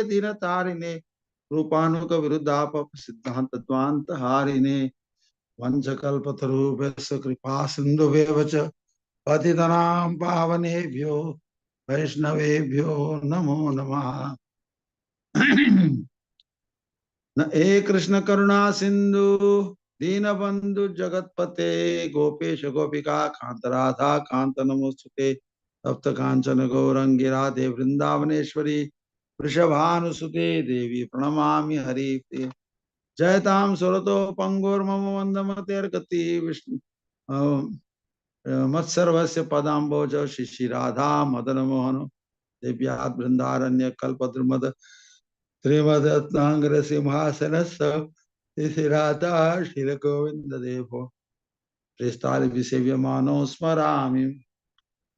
धीर तारिणे रूपानुक विरुद्धाप सिद्धांत द्वांत हारिणे वंशकल्पतरुभ्यश्च कृपा सिन्धुभ्येव च पतितनां पावनेभ्यो वैष्णवेभ्यो नमो नमः। न हे कृष्ण करुणा सिंधु दीनबंधु जगतपते गोपेश गोपिका कांत राधा कांत नमोस्तुते तप्त कांचन गौरंगी राधे वृंदावनेश्वरी वृषभानुसुते देवी प्रणमामि हरिप्रिये जयतां सुरतो पंगुर्मम वंदमतेर्गति विष्णु मत्सर्वस्य पदाम्बोज शिशि राधा मदन मोहन दिव्यात् बृंदारण्य कल्पद्रुमद श्रीमदत्तांग्र सिंहासनस्य राधा श्री गोविंद देवो प्रेस्ताल विसेव्यमानो स्मरामि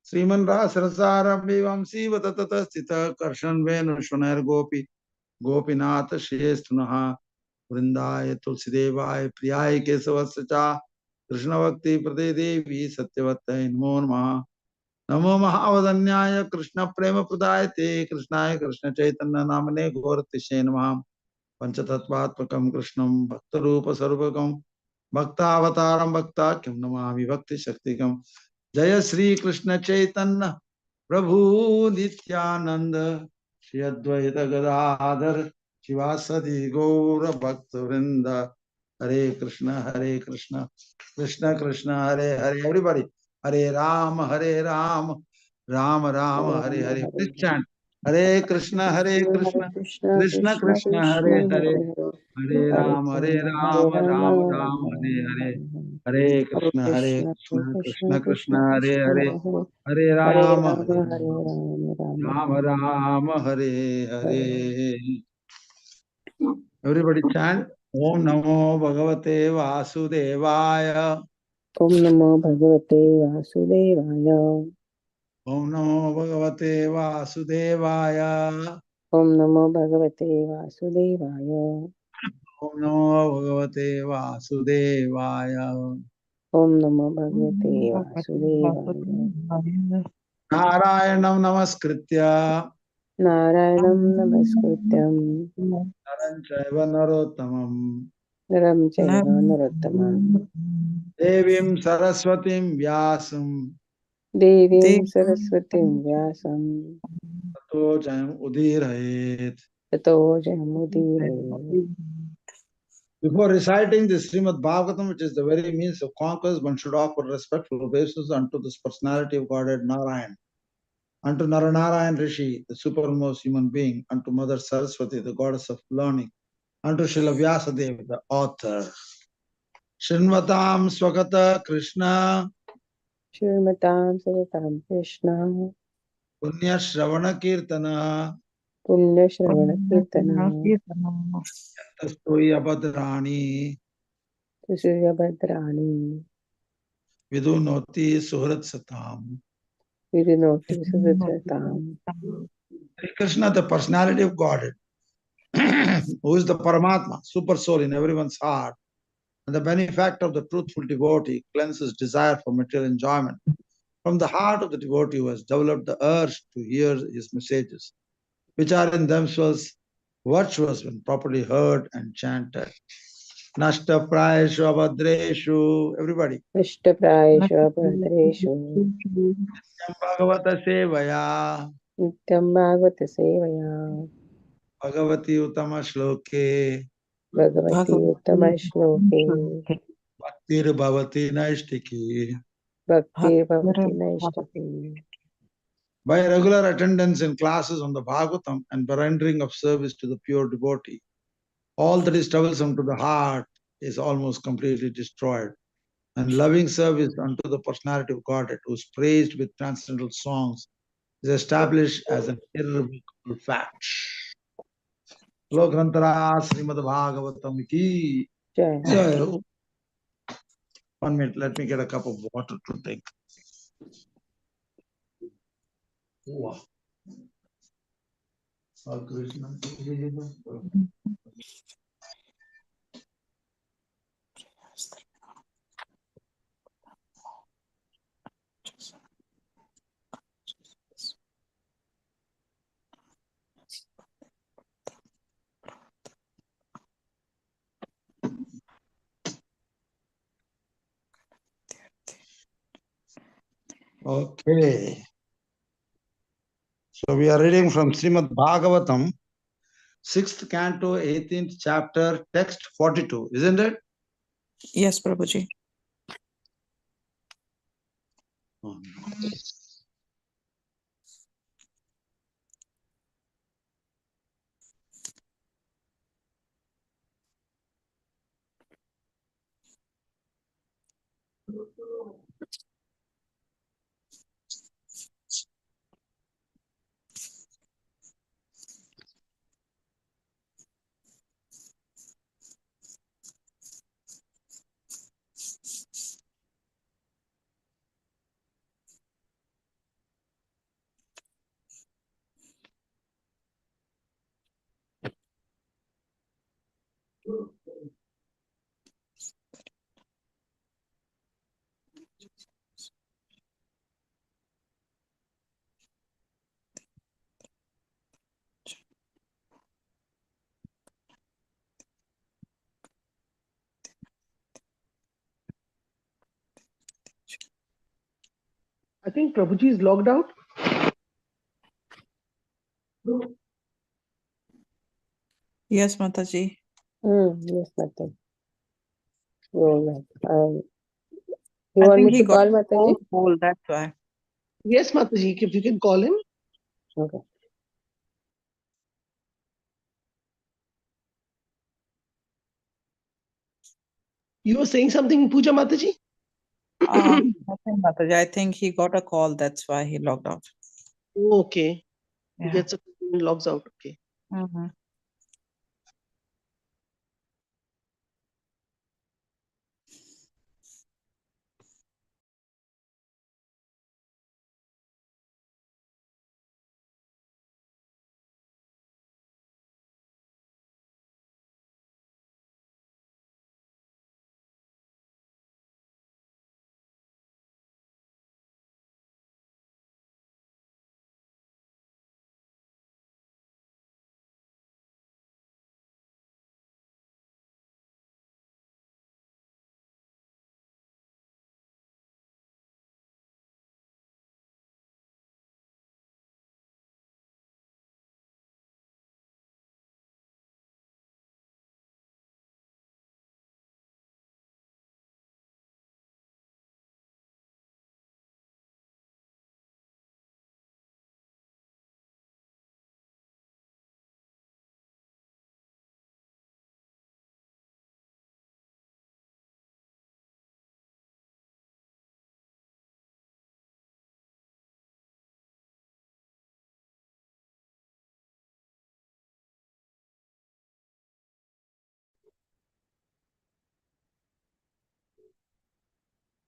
श्रीमन् रासरसारम्भे वंशीव ततः स्थितः कर्षन् वेणुशुनैर्गोपी गोपीनाथ श्रेष्ठनः वृंदाय तुलसीदेवाय प्रियाय केशवस्य च कृष्ण भक्ति प्रदे देवी सत्यवत्यै नमो नमः। नमो महावदन्याय कृष्ण प्रेम प्रदायते कृष्णाय कृष्ण चैतन्य नामने गौरतिशे नमः। पंचतत्वात्मकं कृष्णं भक्तरूप सर्वगं भक्तावतारं भक्ताख्यं नमामि भक्ति शक्तिकं। जय श्री कृष्ण चैतन्य प्रभु नित्यानंद श्री अद्वैत गदाधर शिवासदि गौर भक्त वृंद। Hare Krishna Krishna Krishna Hare Hare. Everybody Hare Ram Ram Ram Hare Hare. Please chant Hare Krishna Krishna Krishna Krishna Hare Hare Hare Ram Ram Ram Hare Hare. Hare Krishna Krishna Krishna Hare Hare Hare Ram Ram Hare Hare. Everybody chant Om नमो भगवते वासुदेवाय। ओम नमो भगवते वासुदेवाय। ओम नमो भगवते वासुदेवाय। ओम नमो भगवते वासुदेवाय। ओम नमो भगवते वासुदेवाय। ओम नमो भगवते वासुदेवाय। नारायणं नमस्कृत्य नारायणं नमस्कृत्यं नरं चैव नरोत्तमं नरं चैव नरोत्तमं देवीं सरस्वतीं व्यासं देवीं सरस्वतीं व्यासं ततो जयमुदीरयेत्। ततो जयमुदीरये। Before reciting the Srimad Bhagavatam, which is the very means of conquest, one should offer respectful obeisance unto this personality of Godhead Narayan, unto Naranarayan Rishi, the supermost human being, unto Mother Saraswati, the goddess of learning, unto Srila Vyasadeva, the author. Srinvatam Swagata Krishna श्रीमतां सततं Krishna Punya Shravana Kirtana पुण्यश्रवणकीर्तनं Tastoi Abhadrani सुसूर्यभद्राणि Vidunoti Suhrat Satam. विधिनोति सुहृदताम्। Krishna, the personality of Godhead, who is the Paramatma, super soul in everyone's heart, and the benefactor of the truthful devotee, cleanses desire for material enjoyment from the heart of the devotee who has developed the urge to hear his messages, which are in themselves virtuous when properly heard and chanted. Nashta prayeshu abhadreshu, everybody. अष्टप्रायेषु अभद्रेषु Nityam Bhagavata sevaya, नित्यं भागवतसेवया Bhagavati Uttama Shloke, भगवति उत्तमश्लोके Bhaktir Bhavati Naistiki. भक्तिर्भवति नैष्ठिकी। By regular attendance in classes on the Bhagavatam and by rendering of service to the pure devotee, all that is troublesome to the heart is almost completely destroyed. And loving service unto the personality of Godhead, who is praised with transcendental songs, is established as an irrevocable fact. Lokrantara Srimad Bhagavatam ki जय। jai. 1 minute, let me get a cup of water to drink. Wow. Krishna. Okay. So we are reading from Srimad Bhagavatam, 6th canto, 18th chapter, text 42, isn't it? Yes, Prabhuji. I think Prabhuji is logged out. Yes, Mataji. Yes, Mataji. Oh, you I want think me he to got call Mataji? hold, that's why. Yes, Mataji, if you can call him. Okay. You were saying something, Puja Mataji? Nothing, Mataji. I think he got a call, that's why he logged out. Oh, okay. He Yeah. gets a and logs out. Okay. Mhm.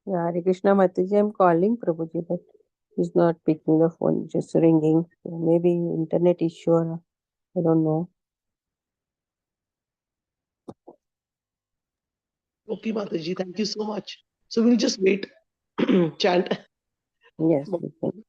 Yeah, Hare Krishna Mataji, I'm calling Prabhuji, but he's not picking the phone, just ringing. So maybe internet issue or I don't know. Okay, Mataji, thank you so much. So we'll just wait. Chant. Yes, we can.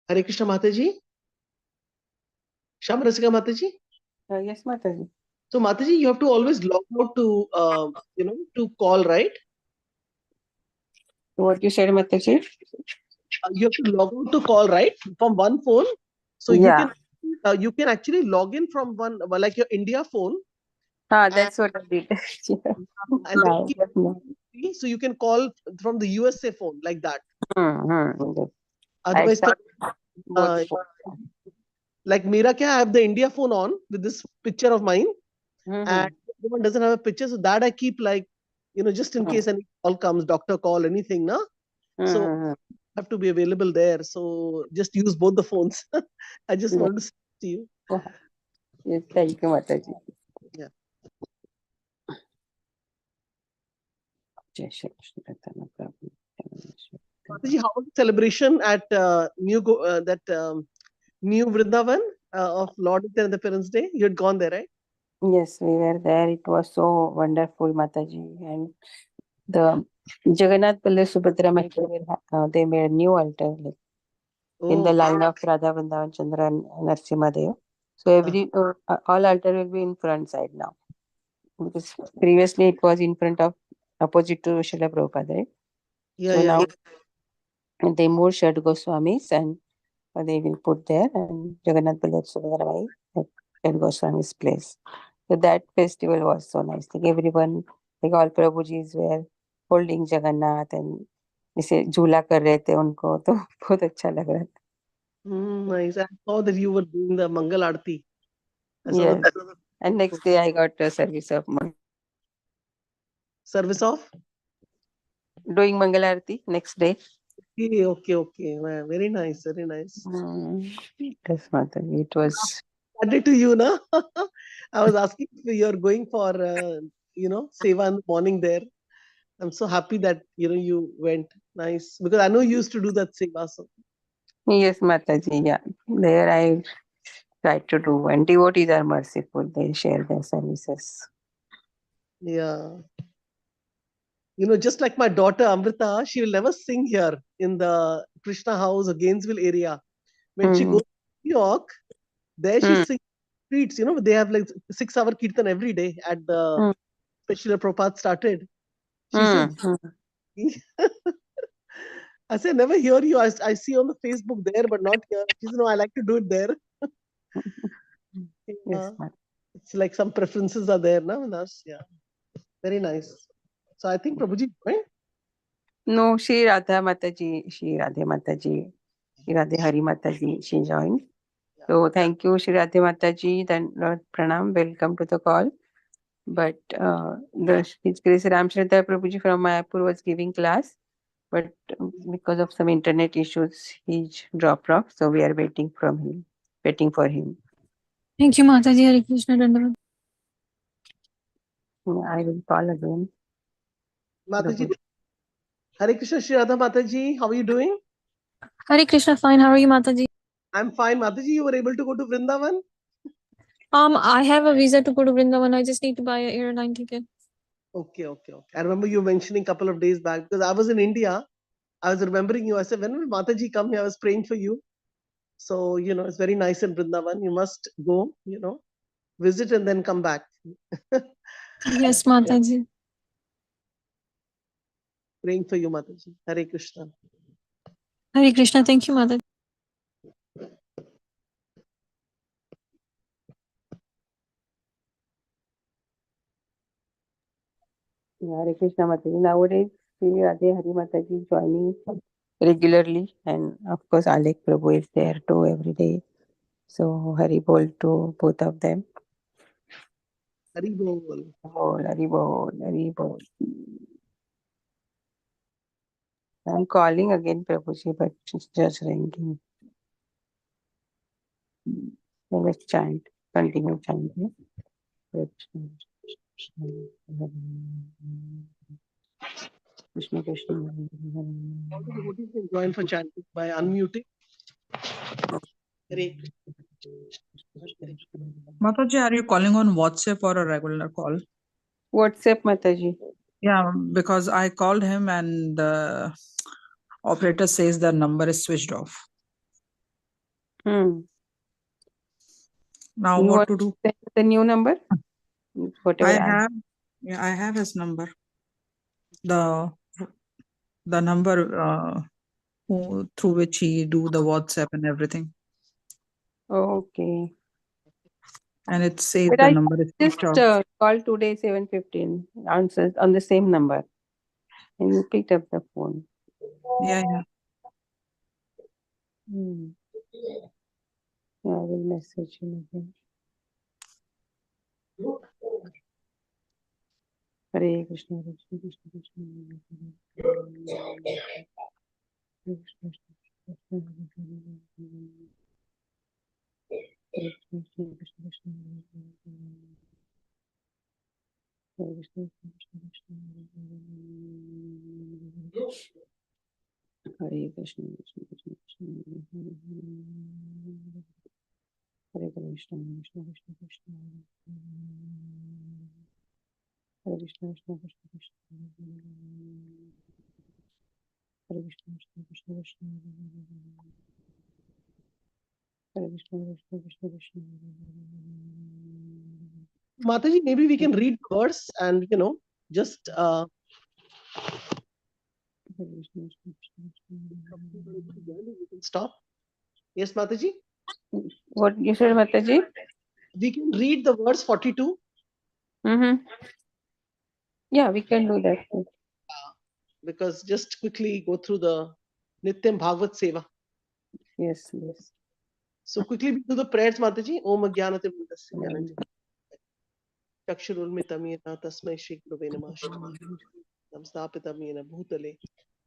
Hare Krishna Mataji. Shamarasika Mataji. Yes, Mataji. So Mataji, you have to always log out to to call, right? What you said, Mataji? You have to log out to call, right? From one phone. So Yeah. you can actually log in from one, like your India phone. That's what I did. And Now, then definitely. so you can call from the USA phone like that. Yes. I Otherwise, started both uh, phones. like Mira kya, I have the India phone on with this picture of mine, and the one doesn't have a picture, so that I keep like, just in case any call comes, doctor call, anything, na. So I have to be available there. So just use both the phones. I just wanted to say to you. Yes, thank you, Mataji. Yeah. Jai Shri Krishna Chaitanya Prabhu. Mataji, how was the celebration at New Vrindavan of Lord Nityananda Parents Day? You had gone there, right? Yes, we were there. It was so wonderful, Mataji. And the Jagannath Palace Subhadra Mahi, they made a new altar like, in the Oh, line of Radha Vrindavan Chandra and Narasimhadev. So all altar will be in front side now. Because previously it was in front of opposite to Srila Prabhupada, right? yeah, So yeah, now yeah. they moved Shad Goswamis and they will put there and Jagannath Balav Subhadramai at Shad Goswami's place. So that festival was so nice. Like everyone, like all Prabhujis were holding Jagannath and जैसे झूला कर रहे थे उनको तो बहुत अच्छा लग रहा था. Nice. I saw that you were doing the Mangal Aarti. I saw Yes. the And next day I got a service of service of. doing Mangal Aarti next day. Okay, okay, okay. Wow, very nice, very nice. Yes, Mataji. It was Added to you, na? I was asking if you're going for, seva in the morning there. I'm so happy that, you went. Nice. Because I know you used to do that seva. So, yes, Mataji. Yeah, there I tried to do, and devotees are merciful. They share their services. yeah. Just like my daughter Amrita, she will never sing here in the Krishna house or Gainesville area. When she Hmm. goes to New York, there she Hmm. sings streets. They have like 6 hour kirtan every day at the Hmm. special Prabhupada started. She Hmm. says, I say, never hear you. I see on the Facebook there, but not here. She said, no, I like to do it there. Yes, Yeah. Mataji. It's like some preferences are there now in us. Yeah. Very nice. So I think Prabhuji, right? No, Shri Radha Mataji, Shri Radhe Mataji, Shri Radhe Hari Mataji, she joined. So thank you, Shri Radhe Mataji. Then Lord Pranam, welcome to the call. But His Grace Ram Shraddha Prabhuji from Mayapur was giving class, but because of some internet issues, he dropped off. So we are waiting for him. Thank you, Mataji. Hare Krishna. Dandavat. I will call again. Mataji, Prabhuji. Hare Krishna, Shraddha Mataji. How are you doing? Hare Krishna. Fine. How are you, Mataji? I'm fine. Mataji, you were able to go to Vrindavan? I have a visa to go to Vrindavan. I just need to buy an airline ticket. Okay, okay, okay. I remember you mentioning a couple of days back because I was in India. I was remembering you. I said, when will Mataji come here? I was praying for you. So, it's very nice in Vrindavan. You must go, visit and then come back. Yes, Mataji. Praying for you, Mataji. Hare Krishna. Hare Krishna. Thank you, Mataji. Hare Krishna Mataji. Nowadays, Shri Radhe Hari Mataji joining regularly, and of course, Alek Prabhu is there too every day. So Hari Bol to both of them. Hari Bol. Hari Bol, Hari Bol. I'm calling again Prabhuji, but it's just ringing. So let's chant, continue chanting. Krishna Krishna. All the devotees can join for chanting by unmuting. Hare Mataji, are you calling on WhatsApp or a regular call? WhatsApp Mataji. Yeah, because I called him and the operator says the number is switched off. Now You what want to do? send the new number? Whatever I have his number. The number through which he do the WhatsApp and everything. Okay. And it says But the I number is just switched off. called today 7:15 answers on the same number. And you picked up the phone. Yeah. Yeah, I will message him again. Hare Krishna, Hare Krishna, Krishna Krishna, Hare Hare. Hare Krishna, Krishna Krishna, Hare Hare. Hare Krishna, Krishna Krishna, Hare Krishna, Krishna Krishna, Hare Krishna, Krishna Krishna, Hare Hare. Hare Krishna, Krishna Krishna Krishna. Hare Krishna, Krishna Krishna Krishna. Hare Krishna, Krishna Krishna Krishna. Hare Krishna, Krishna Krishna Krishna. Mataji, maybe we can read the verse and just Hare Krishna, Krishna Krishna Krishna. we can stop. Yes, Mataji? What you said, Mataji? We can read the verse 42. Yeah, we can do that. Because just quickly go through the Nityam Bhagavad Seva. Yes, yes. So quickly we do the prayers, Mataji. Om Ajnanati Mundasya Jnananjana Chakshurulmitam Yena Tasmai Shri Gurave Namah Namstapitam Yena Bhutale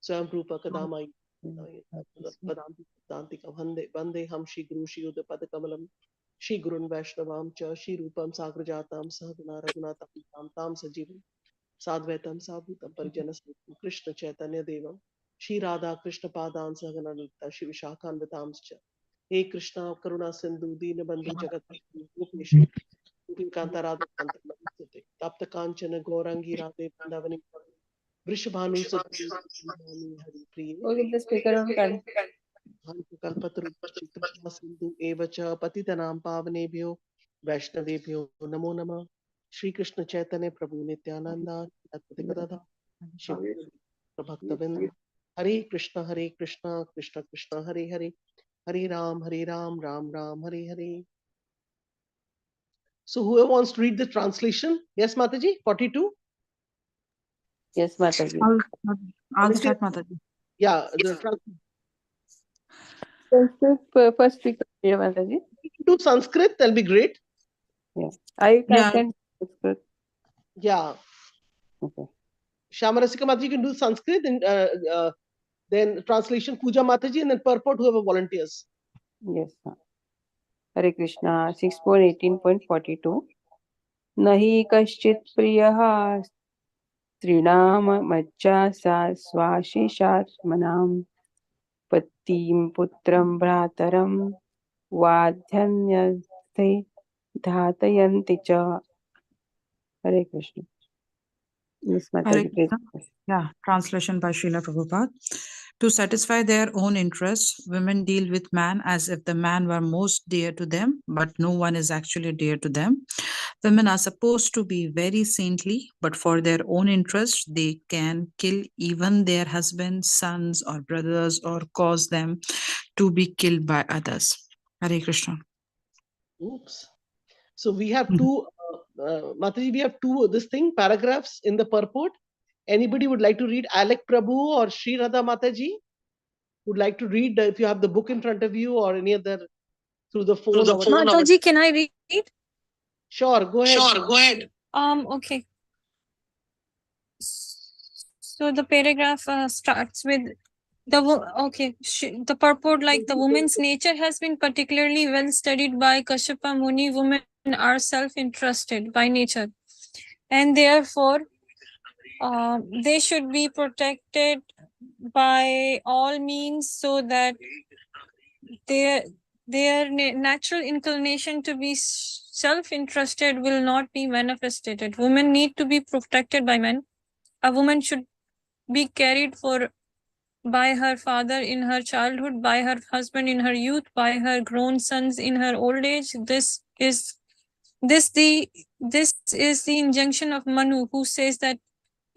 Swayam Rupa Kadamai Vedantikam Vande Ham Shri Guru Shri Uda Padakamalam Shri Gurun Vaishnavam Cha Shri Rupam Sagrajatam Sahaguna Raghunatam Tam Sajivam Sadvaitam Sadhutam Parijanas Krishna Chaitanya Devam Shri Radha Krishna Padan Sahagananita Shri Vishakhan Vitamscha He Krishna Karuna Sindhu Dina Bandhu Jagat Gopesh Kanta Radha Kanta Namaste Tapta Kanchana Gaurangi Radhe Vandavani Vrishabhanu Sati Hari Priye Oh, get the speaker on. Kalpataru Chitrapa Sindhu Evacha Patitanam Pavanebhyo Vaishnavebhyo Namo Namah Shri Krishna Chaitanya Prabhu Nityananda Advaita Shiva Bhaktavinda Hare Krishna Krishna Krishna Hare Hare Hare Ram Ram Ram Hare Hare. So whoever wants to read the translation? Yes, Mataji, 42? Yes, Mataji. I'll start, Mataji. Yeah, the First speaker, Mataji. do Sanskrit, that'll be great. Yes, I Yeah. can. Sanskrit. Yeah. Okay. Shamarasika Mataji can do Sanskrit and then translation Puja Mataji and then purport whoever volunteers. Yes, ma'am. Hare Krishna, 6.18.42. Nahi kaschit priyaha strinam majja sa swashishat manam pattim putram bhrataram vadhyanyaste dhatayanti cha. Hare Krishna. Yes, Hare Mataji, please. Krishna. Yeah, translation by Srila Prabhupada. To satisfy their own interests, women deal with man as if the man were most dear to them, but no one is actually dear to them. Women are supposed to be very saintly, but for their own interests, they can kill even their husbands, sons, or brothers, or cause them to be killed by others. Hare Krishna. Oops. So we have two, Mataji, we have two, paragraphs in the purport. Anybody would like to read? Alec Prabhu or Sri Radha Mataji would like to read if you have the book in front of you or any other through the phone. Mataji, can I read? Sure, go ahead. Okay. So the paragraph starts with the purport, like the woman's nature has been particularly well studied by Kashyapa Muni. Women are self-interested by nature, and therefore they should be protected by all means so that their natural inclination to be self-interested will not be manifested. Women need to be protected by men. A woman should be cared for by her father in her childhood, by her husband in her youth, by her grown sons in her old age. This is the injunction of Manu, who says that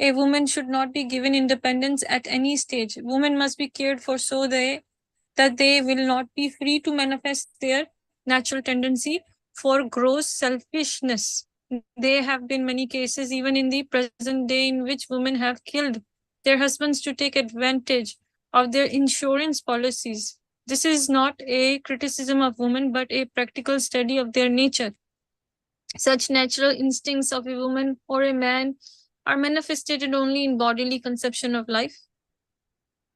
a woman should not be given independence at any stage. Women must be cared for so that they will not be free to manifest their natural tendency for gross selfishness. There have been many cases, even in the present day, in which women have killed their husbands to take advantage of their insurance policies. This is not a criticism of women, but a practical study of their nature. Such natural instincts of a woman or a man are manifested only in bodily conception of life.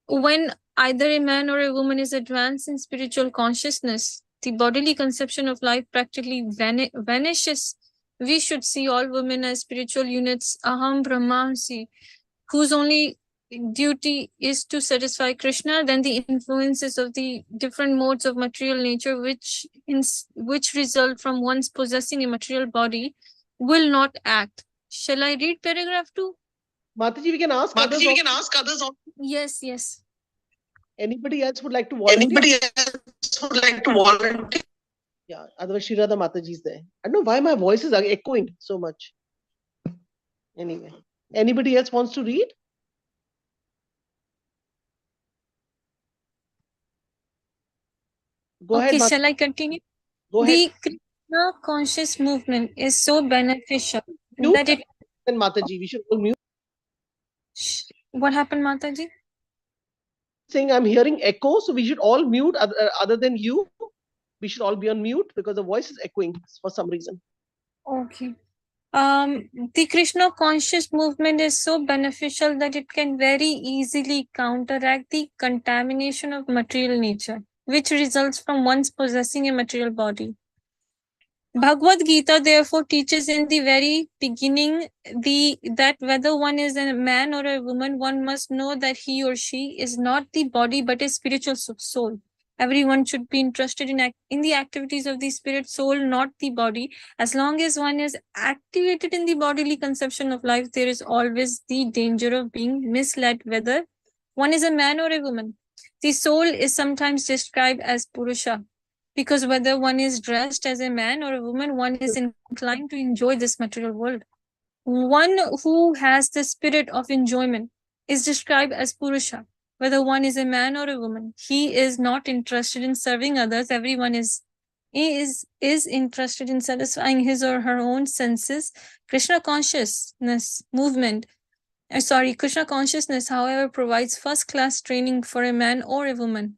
When either a man or a woman is advanced in spiritual consciousness, the bodily conception of life practically vanishes. We should see all women as spiritual units, aham brahmasi, whose only duty is to satisfy Krishna, then the influences of the different modes of material nature which result from one's possessing a material body will not act. Shall I read paragraph 2? Mataji, we can ask others. Yes, yes. Anybody else would like to volunteer? volunteer? Yeah, otherwise Shraddha Mataji is there. I don't know why my voice is echoing so much. Anyway, anybody else wants to read? Go Okay, ahead. shall I continue? Go ahead. The Krishna conscious movement is so beneficial Mute. that it. Then Mataji, we should all mute. What happened, Mataji? Saying I'm hearing echo, so we should all mute. Other than you, we should all be on mute because the voice is echoing for some reason. Okay. The Krishna conscious movement is so beneficial that it can very easily counteract the contamination of material nature, which results from one's possessing a material body. Bhagavad Gita therefore teaches in the very beginning that whether one is a man or a woman, one must know that he or she is not the body but a spiritual soul. Everyone should be interested in the activities of the spirit soul, not the body. As long as one is activated in the bodily conception of life, there is always the danger of being misled whether one is a man or a woman. The soul is sometimes described as Purusha, because whether one is dressed as a man or a woman, one is inclined to enjoy this material world. One who has the spirit of enjoyment is described as Purusha. Whether one is a man or a woman, he is not interested in serving others. Everyone is interested in satisfying his or her own senses. Krishna consciousness, however, provides first-class training for a man or a woman.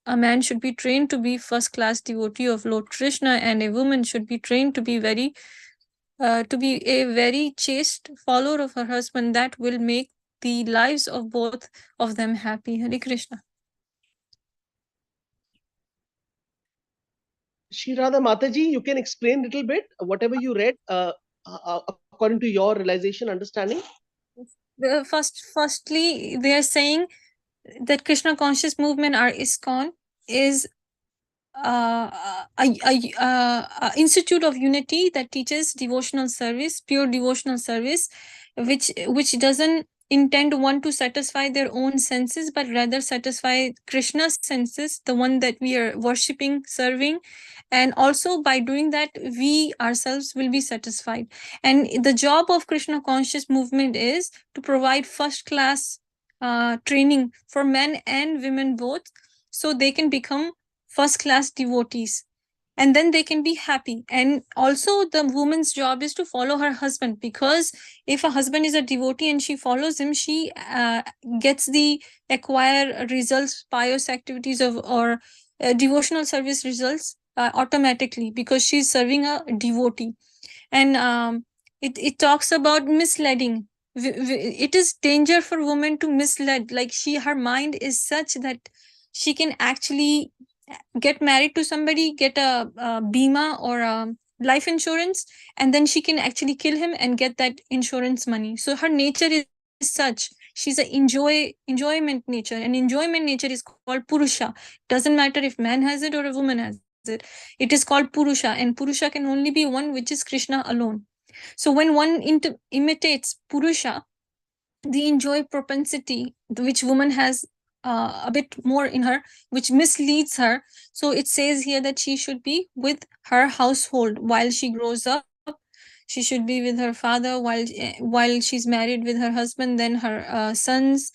A man should be trained to be first-class devotee of Lord Krishna, and a woman should be trained to be a very chaste follower of her husband. That will make the lives of both of them happy. Hare Krishna. Shraddha Mataji, you can explain a little bit whatever you read according to your realization, understanding. Firstly, they are saying that Krishna conscious movement, or ISKCON, is a institute of unity that teaches devotional service, pure devotional service, which doesn't intend one to satisfy their own senses, but rather satisfy Krishna's senses, the one that we are worshipping, serving. And also by doing that, we ourselves will be satisfied. And the job of Krishna conscious movement is to provide first-class training for men and women both, so they can become first-class devotees, and then they can be happy. And also the woman's job is to follow her husband, because if a husband is a devotee and she follows him, she gets the acquired results, pious activities or devotional service results automatically, because she's serving a devotee. And it talks about misleading. It is danger for women to mislead, like her mind is such that she can actually get married to somebody, get a bima or a life insurance, and then she can actually kill him and get that insurance money. So her nature is such. She's an enjoyment nature, and enjoyment nature is called Purusha. Doesn't matter if man has it or a woman has it. It is called Purusha, and Purusha can only be one, which is Krishna alone. So when one imitates Purusha, the enjoy propensity which woman has a bit more in her, which misleads her. So it says here that she should be with her household while she grows up. She should be with her father while she's married with her husband, then her sons.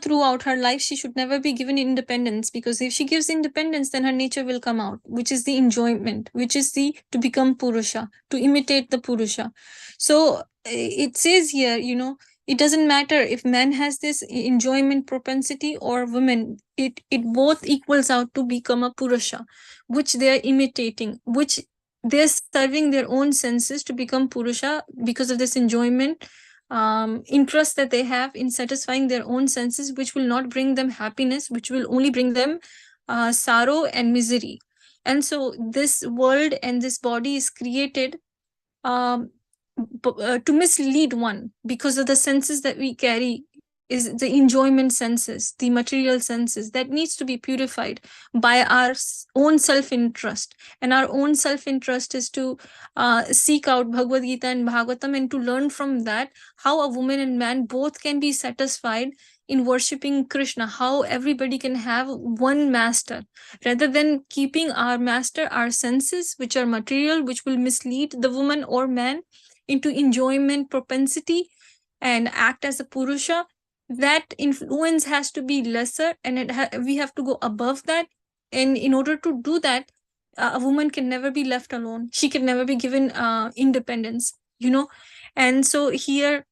Throughout her life, she should never be given independence, because if she gives independence, then her nature will come out, which is the enjoyment, which is to become Purusha, to imitate the Purusha. So it says here, it doesn't matter if man has this enjoyment propensity or women. It both equals out to become a Purusha, which they are imitating, which they're serving their own senses to become Purusha because of this enjoyment interest that they have in satisfying their own senses, which will not bring them happiness, which will only bring them sorrow and misery. And so this world and this body is created to mislead one because of the senses that we carry. is the enjoyment senses, the material senses, that needs to be purified by our own self-interest. And our own self-interest is to seek out Bhagavad Gita and Bhagavatam, and to learn from that how a woman and man both can be satisfied in worshipping Krishna, how everybody can have one master, rather than keeping our master, our senses, which are material, which will mislead the woman or man into enjoyment propensity and act as a Purusha. That influence has to be lesser, and we have to go above that. And in order to do that, a woman can never be left alone. She can never be given independence, And so here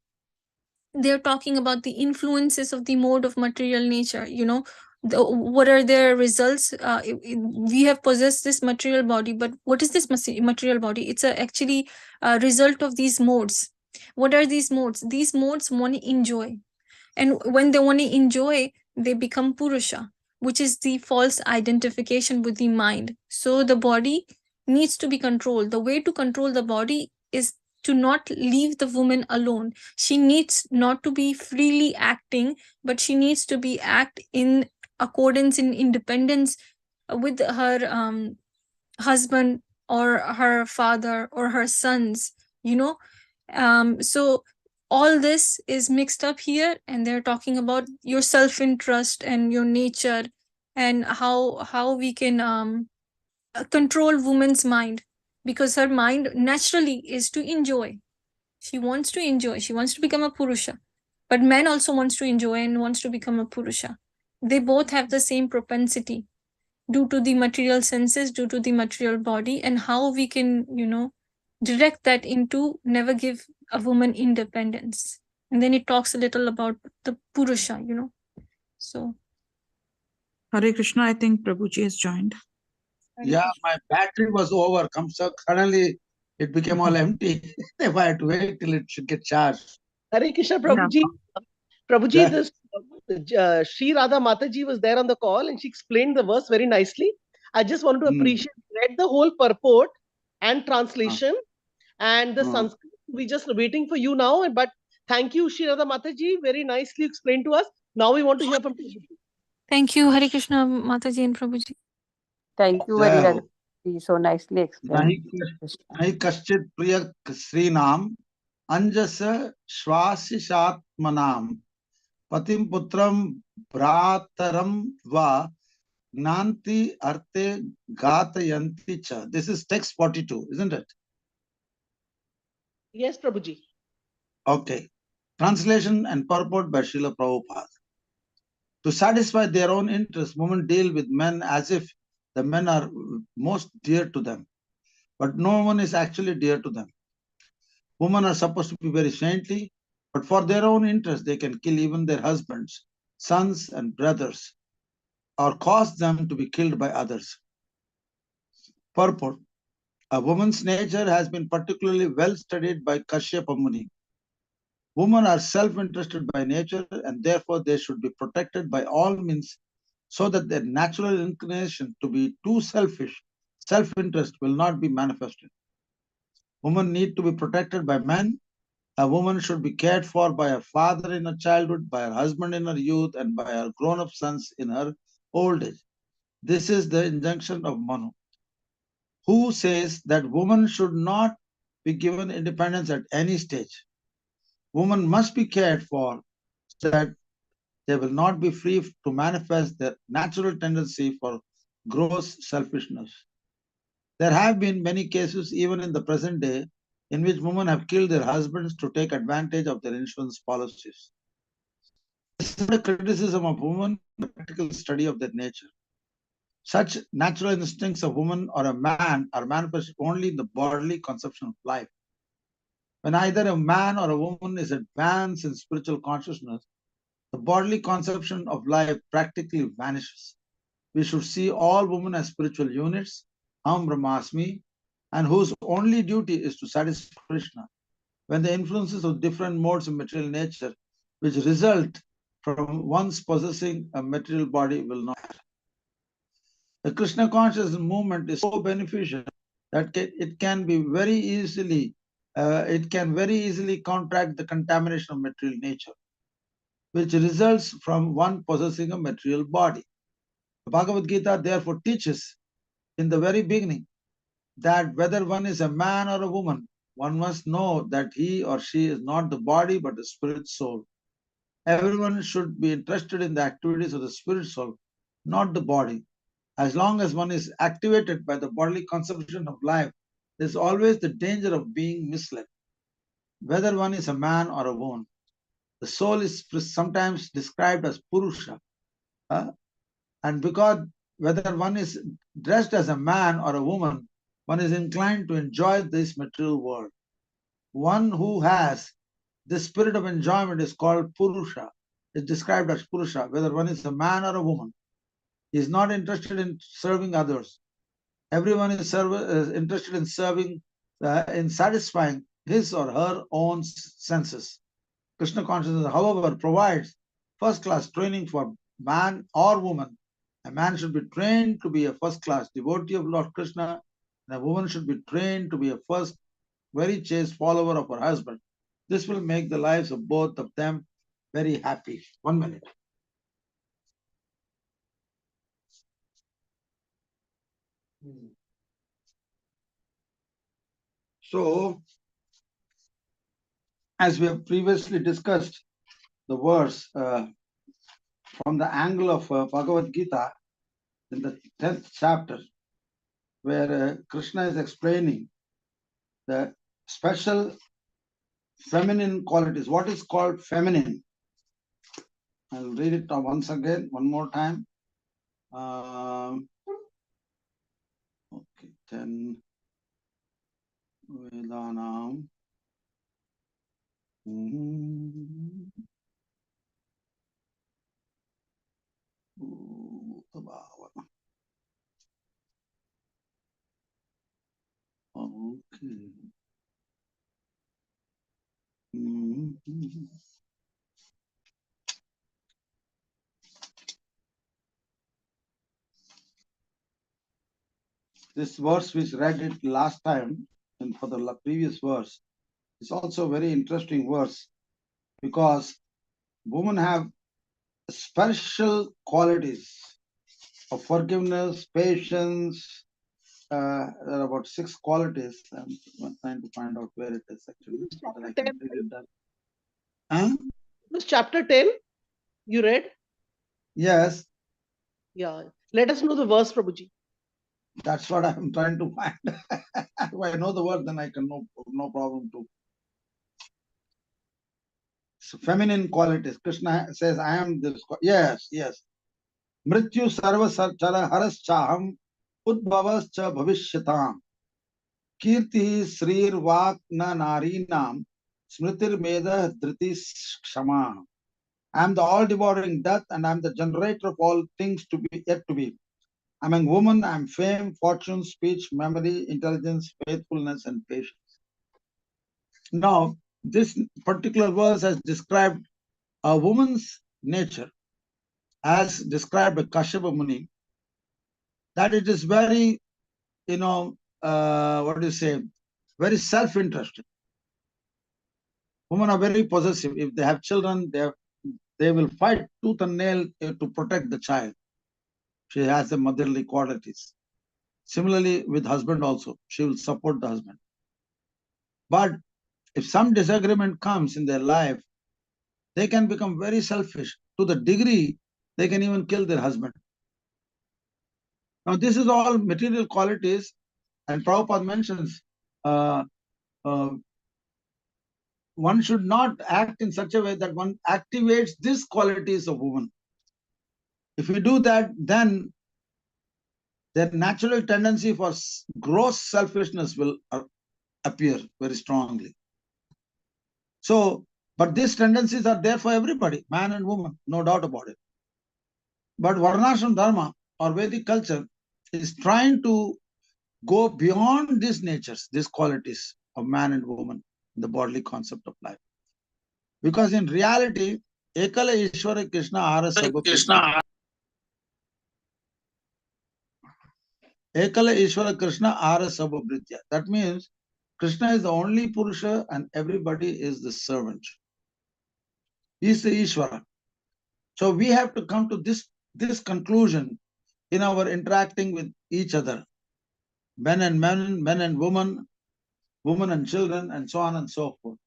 they're talking about the influences of the mode of material nature, what are their results. We have possessed this material body, but what is this material body? It's actually a result of these modes. What are these modes? These modes want to enjoy. And when they want to enjoy, they become Purusha, which is the false identification with the mind. So the body needs to be controlled. The way to control the body is to not leave the woman alone. She needs not to be freely acting, but she needs to be act in accordance, in independence with her husband or her father or her sons, so all this is mixed up here, and they're talking about your self-interest and your nature, and how we can control woman's mind, because her mind naturally is to enjoy. She wants to enjoy. She wants to become a Purusha. But man also wants to enjoy and wants to become a Purusha. They both have the same propensity due to the material senses, due to the material body, and how we can, direct that into never give a woman independence. And then it talks a little about the Purusha, So. Hare Krishna, I think Prabhuji has joined. Yeah, my battery was over. Suddenly it became all empty. If I had to wait till it should get charged. Hare Krishna, Prabhuji. Prabhuji, Yeah. this Shraddha Mataji was there on the call, and she explained the verse very nicely. I just wanted to appreciate, read the whole purport and translation and the Sanskrit. We just waiting for you now. But thank you, Shraddha Mataji. Very nicely explained to us. Now we want to hear from Prabhuji. Thank you, Hare Krishna, Mataji and Prabhuji. Thank you very much. So nicely explained. Nahi kaschit priya Srinam Anjasa Shwasishatmanam Patim Putram Brataram Va Gnanti Arte Gatayanti Cha. This is text 42, isn't it? Yes, Prabhuji. Okay. Translation and purport by Srila Prabhupada. To satisfy their own interests, women deal with men as if the men are most dear to them. But no one is actually dear to them. Women are supposed to be very saintly, but for their own interest, they can kill even their husbands, sons, and brothers, or cause them to be killed by others. Purport. A woman's nature has been particularly well studied by Kashyapa Muni. Women are self-interested by nature, and therefore they should be protected by all means so that their natural inclination to be too selfish, self-interest will not be manifested. Women need to be protected by men. A woman should be cared for by her father in her childhood, by her husband in her youth, and by her grown-up sons in her old age. This is the injunction of Manu, who says that women should not be given independence at any stage. Women must be cared for so that they will not be free to manifest their natural tendency for gross selfishness. There have been many cases, even in the present day, in which women have killed their husbands to take advantage of their insurance policies. This is not a criticism of women, but a practical study of their nature. Such natural instincts of woman or a man are manifested only in the bodily conception of life. When either a man or a woman is advanced in spiritual consciousness, the bodily conception of life practically vanishes. We should see all women as spiritual units, Aham Brahmasmi, and whose only duty is to satisfy Krishna. When the influences of different modes of material nature, which result from one's possessing a material body, will not matter. The Krishna consciousness movement is so beneficial that it can very easily counteract the contamination of material nature. which results from one possessing a material body. The Bhagavad Gita therefore teaches in the very beginning that whether one is a man or a woman, one must know that he or she is not the body but the spirit soul. Everyone should be interested in the activities of the spirit soul, not the body. As long as one is activated by the bodily conception of life, there is always the danger of being misled. Whether one is a man or a woman, the soul is sometimes described as Purusha. And because whether one is dressed as a man or a woman, one is inclined to enjoy this material world. One who has the spirit of enjoyment is called Purusha, is described as Purusha, whether one is a man or a woman. He is not interested in serving others. Everyone is interested in serving, in satisfying his or her own senses. Krishna consciousness, however, provides first-class training for man or woman. A man should be trained to be a first-class devotee of Lord Krishna, and a woman should be trained to be a very chaste follower of her husband. This will make the lives of both of them very happy. 1 minute. So, as we have previously discussed, the verse from the angle of Bhagavad Gita in the 10th chapter, where Krishna is explaining the special feminine qualities. What is called feminine? I'll read it once again, one more time. Okay, 10 Vedanam. Okay. This verse which read it last time and for the previous verse is also a very interesting verse because women have special qualities of forgiveness, patience. There are about 6 qualities. I'm trying to find out where it is actually. So that I can read it down. Huh? This chapter 10 you read? Yes. Yeah. Let us know the verse, Prabhuji. That's what I'm trying to find. If I know the word, then I can no problem to. So feminine qualities. Krishna says, I am this. Yes, yes. Mrityu sarva chara haras chaham udbhavas cha bhavishyatam. Kirti srir vak na narinam smritir meda dhriti kshama. I am the all-devouring death and I am the generator of all things to be yet to be. Among women, I am fame, fortune, speech, memory, intelligence, faithfulness, and patience. Now, this particular verse has described a woman's nature, as described by Kashyapa Muni, that it is very, what do you say, very self-interested. Women are very possessive. If they have children, they will fight tooth and nail to protect the child. She has the motherly qualities. Similarly, with husband also, she will support the husband. But if some disagreement comes in their life, they can become very selfish to the degree they can even kill their husband. Now, this is all material qualities, and Prabhupada mentions one should not act in such a way that one activates these qualities of woman. If we do that, then their natural tendency for gross selfishness will appear very strongly. So, but these tendencies are there for everybody, man and woman, no doubt about it. But Varnashram Dharma or Vedic culture is trying to go beyond these natures, these qualities of man and woman in the bodily concept of life. Because in reality, Ekala Ishvara Krishna Ara Sabha Ekala Ishvara Krishna Ara Sabha Britya. That means Krishna is the only Purusha and everybody is the servant. He is the Ishvara. So we have to come to this conclusion in our interacting with each other, men and men, men and women, women and children, and so on and so forth.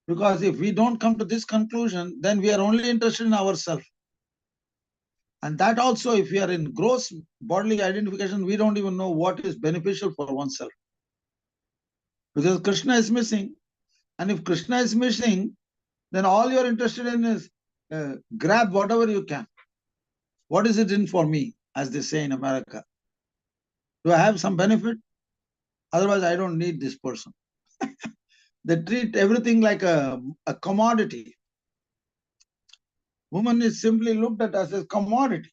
Because if we don't come to this conclusion, then we are only interested in ourselves. And that also, if we are in gross bodily identification, we don't even know what is beneficial for oneself. Because Krishna is missing. And if Krishna is missing, then all you're interested in is grab whatever you can. What is it in for me, as they say in America? Do I have some benefit? Otherwise, I don't need this person. They treat everything like a commodity. Woman is simply looked at as a commodity.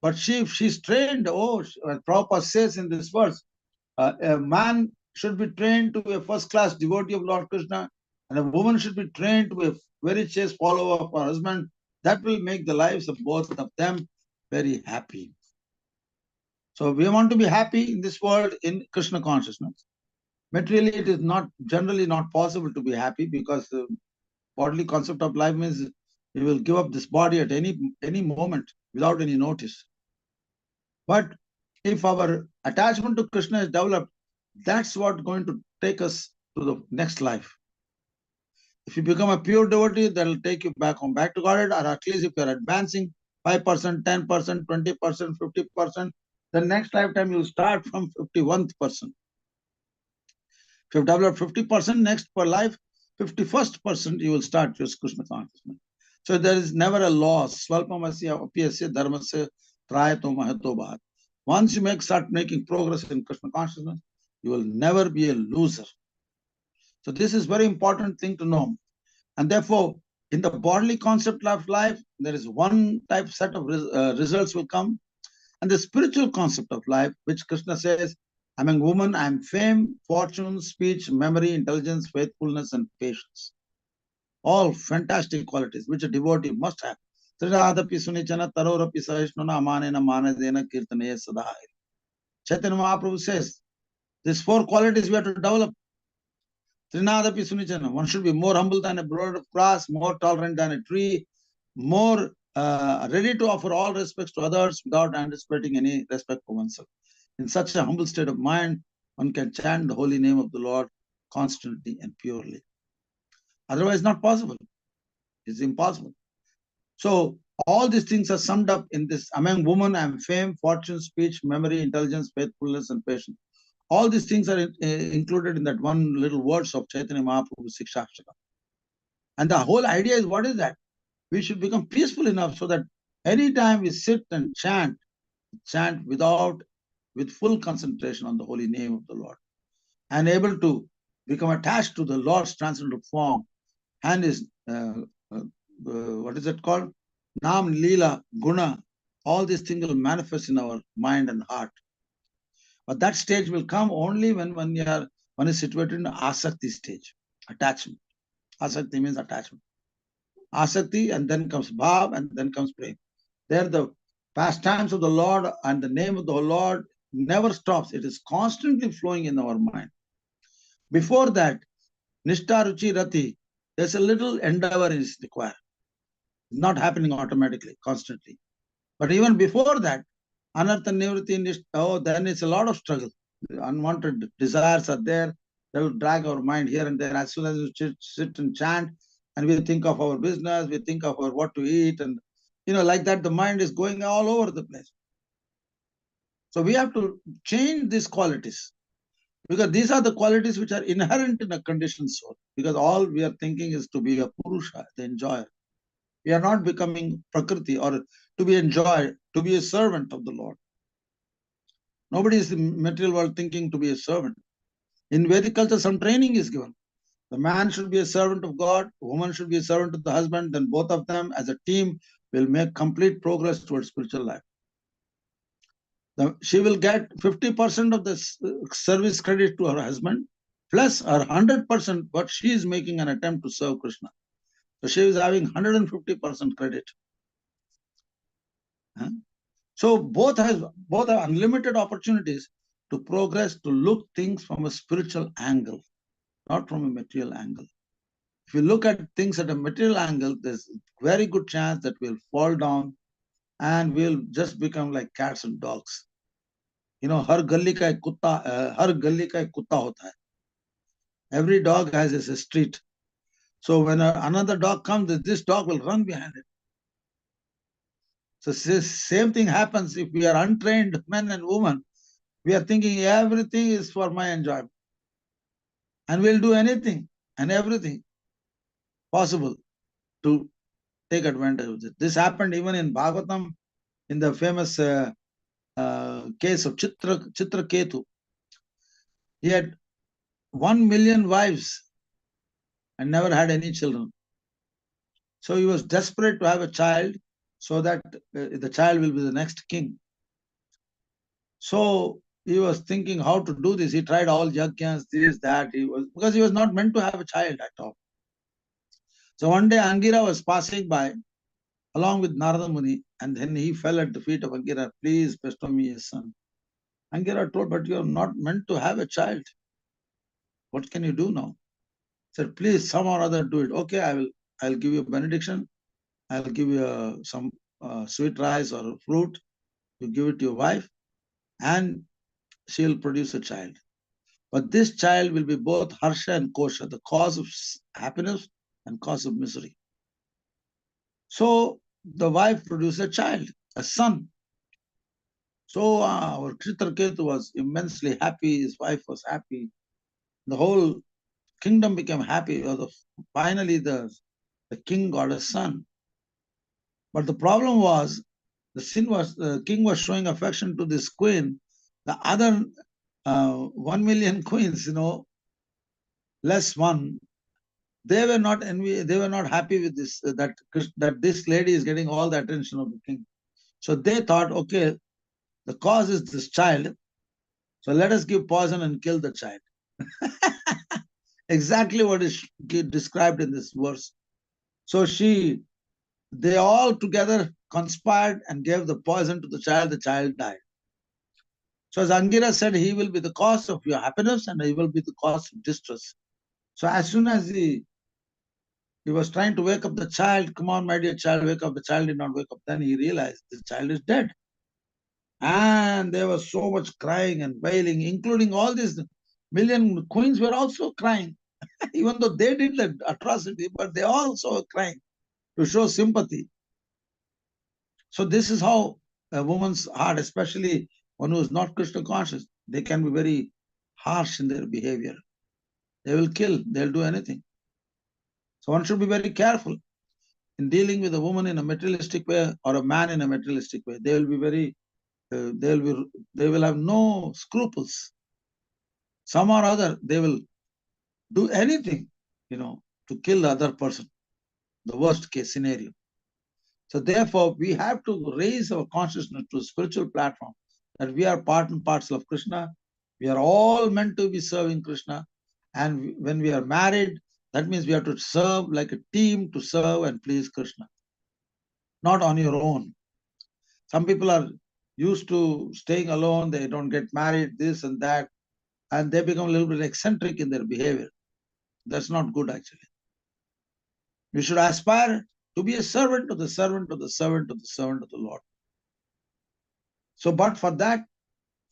But if she's trained, Prabhupada says in this verse, a man should be trained to be a first-class devotee of Lord Krishna, and a woman should be trained to be a very chaste follower of her husband. That will make the lives of both of them very happy. So we want to be happy in this world in Krishna consciousness. Materially, it is generally not possible to be happy, because the bodily concept of life means you will give up this body at any moment without any notice. But if our attachment to Krishna is developed, that's what's going to take us to the next life. If you become a pure devotee, that will take you back to Godhead, or at least if you're advancing 5%, 10%, 20%, 50%, the next lifetime you start from 51st person. If you've developed 50%, next per life, 51st person, you will start your Krishna consciousness. So there is never a loss. Swalpamasya apyasya dharmasya trayato mahato bhat. Once you start making progress in Krishna consciousness, you will never be a loser. So this is very important thing to know. And therefore, in the bodily concept of life, there is one type set of results will come. And the spiritual concept of life, which Krishna says, among women, I am fame, fortune, speech, memory, intelligence, faithfulness, and patience. All fantastic qualities which a devotee must have. Chaitanya Mahaprabhu says, these four qualities we have to develop. One should be more humble than a blade of grass, more tolerant than a tree, more ready to offer all respects to others without anticipating any respect for oneself. In such a humble state of mind, one can chant the holy name of the Lord constantly and purely. Otherwise, not possible. It's impossible. So all these things are summed up in this. Among women, I am fame, fortune, speech, memory, intelligence, faithfulness, and patience. All these things are included in that one little words of Chaitanya Mahaprabhu's Sikshashtakam. And the whole idea is, what is that? We should become peaceful enough so that anytime we sit and chant with full concentration on the holy name of the Lord, and able to become attached to the Lord's transcendental form and his, what is it called? Nam, Leela, Guna. All these things will manifest in our mind and heart. But that stage will come only when one is situated in the asakti stage, attachment. Asakti means attachment. Asakti, and then comes bhav, and then comes prem. There the pastimes of the Lord and the name of the Lord never stops. It is constantly flowing in our mind. Before that, Nishta, Ruchi, Rati, there's a little endeavor is required. It's not happening automatically, constantly. But even before that, Anartha, Nivritti, Nishta, then it's a lot of struggle. The unwanted desires are there. They will drag our mind here and there. As soon as we sit and chant, and we think of our business, we think of our what to eat, and like that, the mind is going all over the place. So we have to change these qualities, because these are the qualities which are inherent in a conditioned soul. Because all we are thinking is to be a Purusha, the enjoyer. We are not becoming Prakriti or to be enjoyed, to be a servant of the Lord. Nobody is in the material world thinking to be a servant. In Vedic culture, some training is given. The man should be a servant of God, the woman should be a servant of the husband, then both of them as a team will make complete progress towards spiritual life. She will get 50% of the service credit to her husband, plus her 100% what she is making an attempt to serve Krishna. So she is having 150% credit. So both have unlimited opportunities to progress, to look things from a spiritual angle, not from a material angle. If you look at things at a material angle, there's a very good chance that we'll fall down and we'll just become like cats and dogs. You know, har galli ka ek kutta hota hai. Every dog has a street. So when another dog comes, this dog will run behind it. So same thing happens if we are untrained men and women. We are thinking everything is for my enjoyment. And we'll do anything and everything possible to take advantage of it. This happened even in Bhagavatam, in the famous case of Chitraketu. He had 1 million wives and never had any children. So he was desperate to have a child so that the child will be the next king. So he was thinking how to do this. He tried all yajnas, this, that. Because he was not meant to have a child at all. So one day Angira was passing by along with Narada Muni, and then he fell at the feet of Angira. Please bestow me a son. Angira told, but you are not meant to have a child. What can you do now? He said, please, some or other do it. Okay, I'll give you a benediction. I'll give you some sweet rice or fruit. You give it to your wife, and she'll produce a child. But this child will be both harsha and kosha, the cause of happiness and cause of misery. So the wife produced a child, a son. So our Chitraketu was immensely happy. His wife was happy. The whole kingdom became happy. Finally, the king got a son. But the problem was, the king was showing affection to this queen. The other 1 million queens, less one, they were not happy with this, that this lady is getting all the attention of the king. So they thought, okay, the cause is this child, so let us give poison and kill the child. Exactly what is described in this verse. So they all together conspired and gave the poison to the child died. So as Angira said, he will be the cause of your happiness and he will be the cause of distress. So as soon as he was trying to wake up the child, come on, my dear child, wake up. The child did not wake up. Then he realized the child is dead. And there was so much crying and wailing, including all these million queens were also crying, even though they did the atrocity, but they also were crying to show sympathy. So this is how a woman's heart, especially one who is not Krishna conscious, they can be very harsh in their behavior. They will kill, they'll do anything. So one should be very careful in dealing with a woman in a materialistic way or a man in a materialistic way. They will be very, they will have no scruples. Some or other, they will do anything, to kill the other person, the worst case scenario. So therefore, we have to raise our consciousness to a spiritual platform that we are part and parcel of Krishna. We are all meant to be serving Krishna. And when we are married, that means we have to serve like a team to serve and please Krishna, not on your own. Some people are used to staying alone. They don't get married, this and that, and they become a little bit eccentric in their behavior. That's not good, actually. We should aspire to be a servant of the servant of the servant of the servant of the Lord. So, but for that,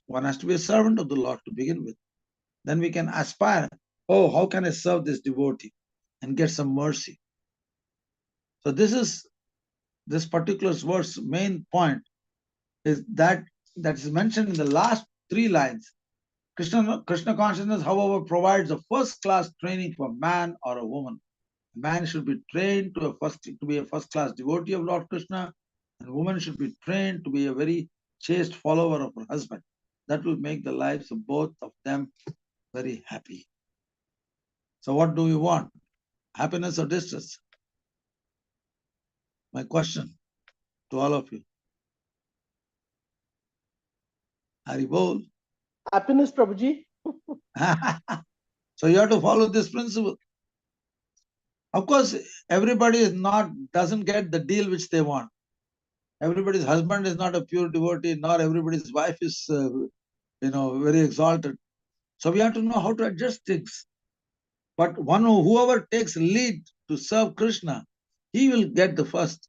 one has to be a servant of the Lord to begin with. Then we can aspire, oh, how can I serve this devotee and get some mercy? So this particular verse main point is that is mentioned in the last 3 lines. Krishna consciousness, however, provides a first-class training for a man or a woman. A man should be trained to be a first-class devotee of Lord Krishna, and a woman should be trained to be a very chaste follower of her husband. That will make the lives of both of them very happy. So what do you want? Happiness or distress? My question to all of you. Haribol. Happiness, Prabhuji. So you have to follow this principle. Of course, everybody doesn't get the deal which they want. Everybody's husband is not a pure devotee, nor everybody's wife is, very exalted. So we have to know how to adjust things. But whoever takes lead to serve Krishna, he will get the first.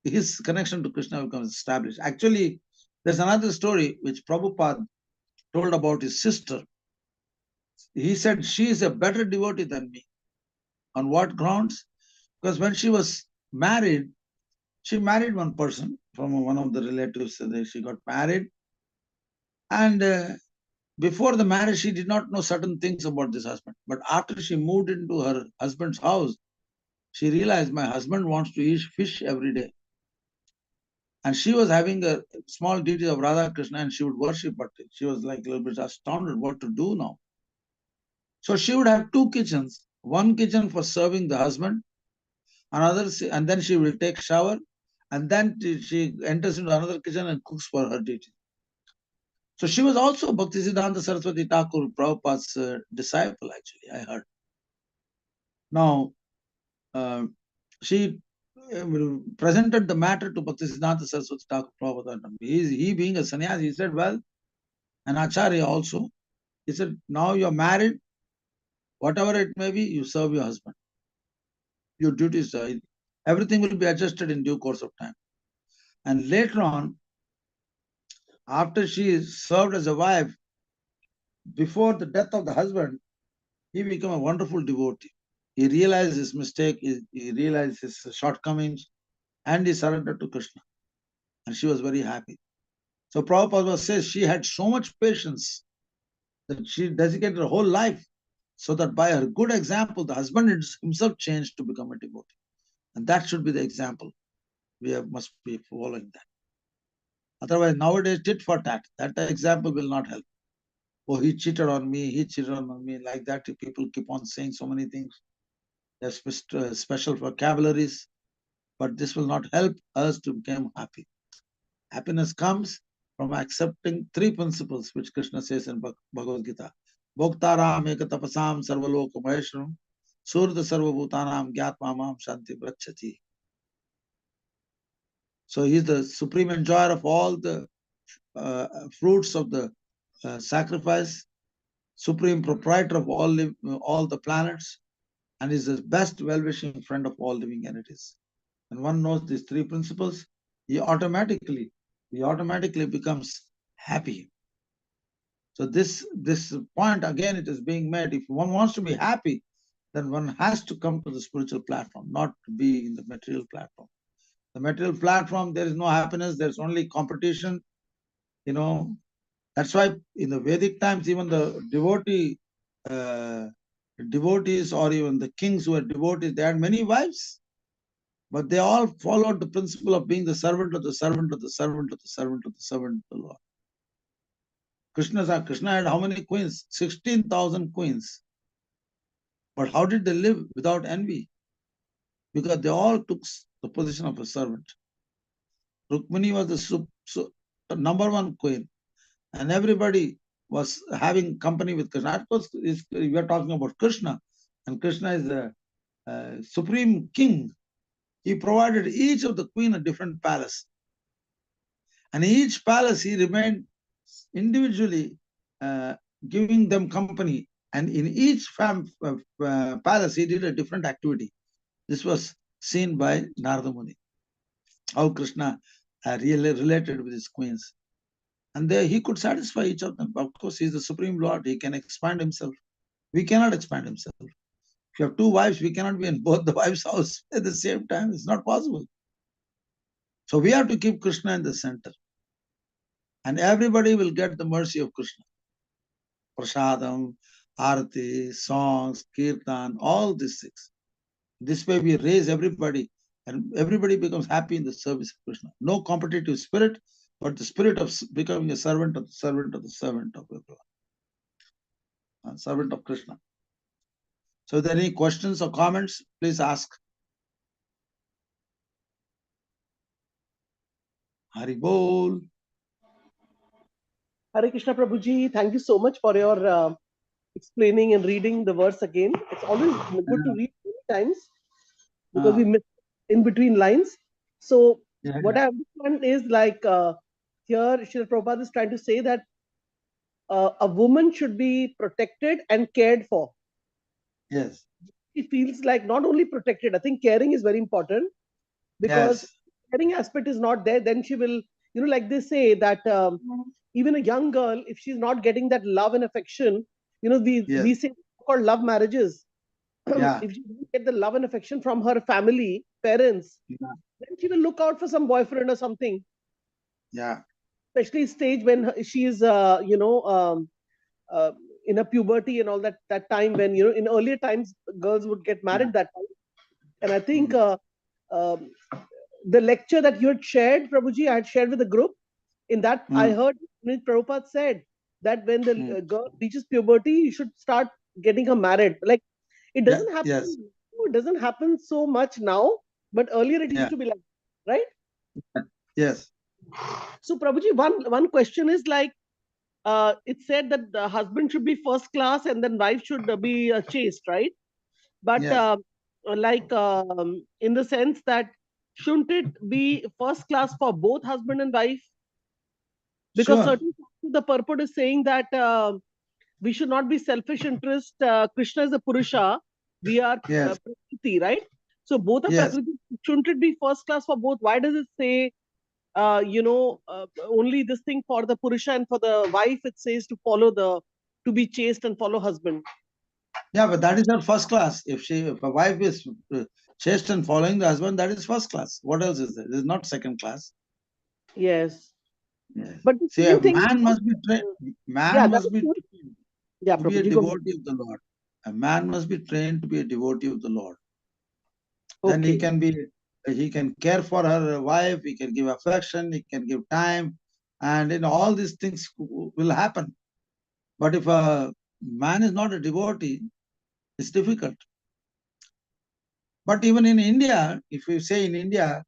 His connection to Krishna will become established. Actually, there's another story which Prabhupada told about his sister. He said she is a better devotee than me. On what grounds? Because when she was married, she married one person from one of the relatives. She got married, and before the marriage, she did not know certain things about this husband. But after she moved into her husband's house, she realized my husband wants to eat fish every day. And she was having a small deity of Radha Krishna and she would worship, but she was like a little bit astounded what to do now. So she would have two kitchens, one kitchen for serving the husband, another, and then she will take shower, and then she enters into another kitchen and cooks for her deity. So she was also Bhaktisiddhanta Saraswati Thakur, Prabhupada's disciple, actually, I heard. Now, she presented the matter to Bhaktisiddhanta Saraswati Thakur Prabhupada. He being a sannyasi, he said, well, an acharya also, he said, now you're married, whatever it may be, you serve your husband. Your duties, everything will be adjusted in due course of time. And later on, after she served as a wife, before the death of the husband, he became a wonderful devotee. He realized his mistake, he realized his shortcomings, and he surrendered to Krishna. And she was very happy. So Prabhupada says she had so much patience that she dedicated her whole life so that by her good example, the husband himself changed to become a devotee. And that should be the example. We must be following that. Otherwise, nowadays, tit for tat, that example will not help. Oh, he cheated on me, he cheated on me, like that. People keep on saying so many things. There's special vocabularies, but this will not help us to become happy. Happiness comes from accepting three principles, which Krishna says in Bhagavad Gita. Bhoktaram ekatapasam sarvaloka maheshwaram surda sarvabhutanam gyatmamam shanti brachati. So he is the supreme enjoyer of all the fruits of the sacrifice, supreme proprietor of all the planets, and is the best well-wishing friend of all living entities. When one knows these three principles, he automatically becomes happy. So this point, again, it is being made. If one wants to be happy, then one has to come to the spiritual platform, not to be in the material platform. The material platform, there is no happiness, there's only competition. That's why in the Vedic times, even the devotees or even the kings who were devotees, they had many wives. But they all followed the principle of being the servant of the servant of the servant of the servant of the servant of the Lord. Krishna had how many queens? 16,000 queens. But how did they live without envy? Because they all took the position of a servant. Rukmini was the number one queen. And everybody was having company with Krishna. Of course, we are talking about Krishna. And Krishna is the supreme king. He provided each of the queen a different palace. And each palace, he remained individually giving them company. And in each palace, he did a different activity. This was seen by Narada Muni, how Krishna really related with his queens. And there he could satisfy each of them. Of course, he is the Supreme Lord. He can expand himself. We cannot expand himself. If you have two wives, we cannot be in both the wives' house at the same time. It's not possible. So we have to keep Krishna in the center. And everybody will get the mercy of Krishna. Prasadam, Arati, songs, Kirtan, all these things. This way we raise everybody and everybody becomes happy in the service of Krishna. No competitive spirit, but the spirit of becoming a servant of the servant of the servant of everyone. Servant of Krishna. So if there are any questions or comments, please ask. Hari Bol. Hare Krishna Prabhuji, thank you so much for your explaining and reading the verse again. It's always good to read many times because we miss in between lines. So what I understand is like here Srila Prabhupada is trying to say that a woman should be protected and cared for. Yes. She feels like not only protected, I think caring is very important, because Yes. caring aspect is not there, then she will, like they say that even a young girl, if she's not getting that love and affection, we Yes. say called love marriages. Yeah. If she doesn't get the love and affection from her family, parents, Yeah. then she will look out for some boyfriend or something. Yeah. Especially stage when she is, uh, in a puberty and all that time when, in earlier times, girls would get Yeah. married that time. And I think Mm. um, the lecture that you had shared, Prabhuji, I had shared with the group. In that, I Mm. heard Prabhupada said that when the Mm. girl reaches puberty, you should start getting her married. Like, it Yeah. doesn't happen. Yes. It doesn't happen so much now, but earlier it used Yeah. to be like, right? Yes. So, Prabhuji, one question is like, it said that the husband should be first class and then wife should be chaste, right? But Yes. in the sense that shouldn't it be first class for both husband and wife? Because Sure. certain the purport is saying that we should not be selfish interest. Krishna is a Purusha, we are Yes. Prakriti, right? So both are Yes. Prakriti. Shouldn't it be first class for both? Why does it say only this thing for the Purusha, and for the wife it says to be chaste and follow husband? Yeah, but that is her first class. If a wife is chaste and following the husband, that is first class. What else is there? It is not second class. Yes. Yes. But the See, a same thing, man must be trained. yeah, Man that must was be good. trained Yeah, to be a Prabhuji, go ahead. devotee of the Lord. A man must be trained to be a devotee of the Lord. Then Okay. he can care for her wife, he can give affection, he can give time, and all these things will happen. But if a man is not a devotee, it's difficult. But even in India, if you say in India,